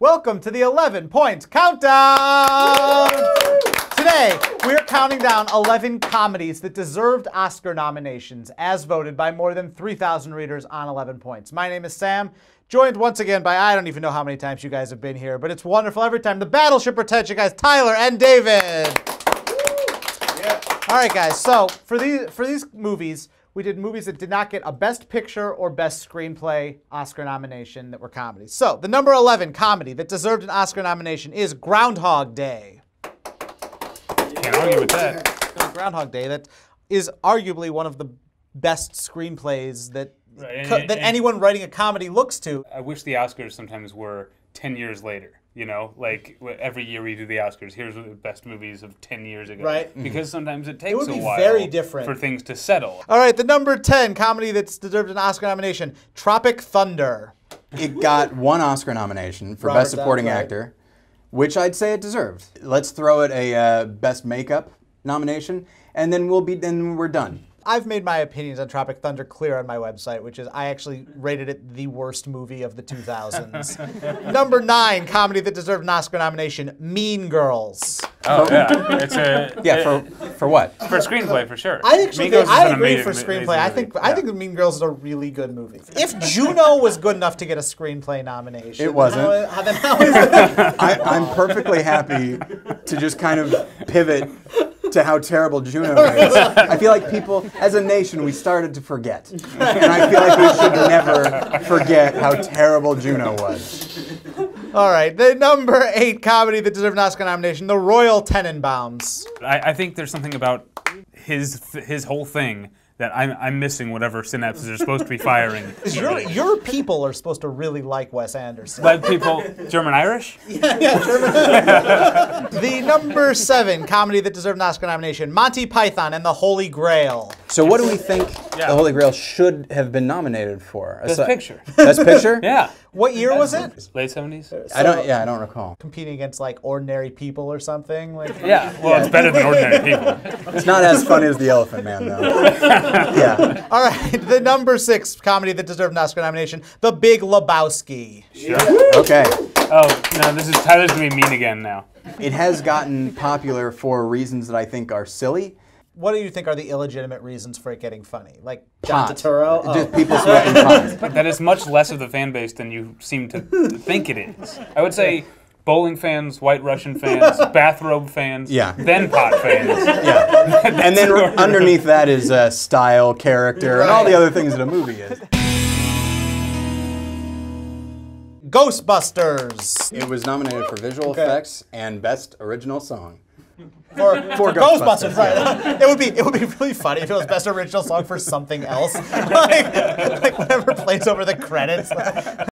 Welcome to the 11-point countdown! Today, we're counting down 11 comedies that deserved Oscar nominations, as voted by more than 3,000 readers on 11 points. My name is Sam, joined once again by, I don't even know how many times you guys have been here, but it's wonderful every time, the Battleship Pretension guys, Tyler and David. Yeah. All right, guys, so for these movies, we did movies that did not get a Best Picture or Best Screenplay Oscar nomination that were comedies. So, the number 11 comedy that deserved an Oscar nomination is Groundhog Day. Can't argue with that. Groundhog Day, that is arguably one of the best screenplays that, anyone writing a comedy looks to. I wish the Oscars sometimes were 10 years later. You know, like every year we do the Oscars, here's the best movies of 10 years ago. Right. Because sometimes it takes a while very different for things to settle. All right, the number 10 comedy that's deserved an Oscar nomination, Tropic Thunder. It got one Oscar nomination for Best Supporting Actor, which I'd say it deserved. Let's throw it a Best Makeup nomination, and then we're done. I've made my opinions on Tropic Thunder clear on my website, which is I actually rated it the worst movie of the 2000s. Number 9 comedy that deserved an Oscar nomination, Mean Girls. Oh yeah, it's a for what? For screenplay for sure. I actually I agree for screenplay. I think Mean Girls is a really good movie. If Juno was good enough to get a screenplay nomination, it wasn't. Then how is it? I'm perfectly happy to just kind of pivot to how terrible Juno is. I feel like people, as a nation, we started to forget. And I feel like we should never forget how terrible Juno was. All right, the number 8 comedy that deserved an Oscar nomination, The Royal Tenenbaums. I think there's something about his whole thing that I'm missing whatever synapses are supposed to be firing. Your people are supposed to really like Wes Anderson. Like people, German-Irish? Yeah, German. The number 7 comedy that deserved an Oscar nomination, Monty Python and the Holy Grail. So what do we think the Holy Grail should have been nominated for? Best Picture. Best Picture? Yeah. What year was it? Late 70s? I don't recall. Competing against like Ordinary People or something? Like, yeah, well, it's better than Ordinary People. It's not as funny as The Elephant Man, though. Yeah. All right, the number 6 comedy that deserved an Oscar nomination, The Big Lebowski. Sure. Okay. Oh, no, Tyler's going to be mean again now. It has gotten popular for reasons that I think are silly. What do you think are the illegitimate reasons for it getting funny? Like John John Turturro? Oh. Just people sweating pot. That is much less of the fan base than you seem to think it is. I would say bowling fans, White Russian fans, bathrobe fans, then pot fans. Yeah. And then underneath that is style, character, and all the other things that a movie is. Ghostbusters. It was nominated for visual effects and Best Original Song. For Ghostbusters, right? It would be really funny if it was Best Original Song for something else, like whatever plays over the credits.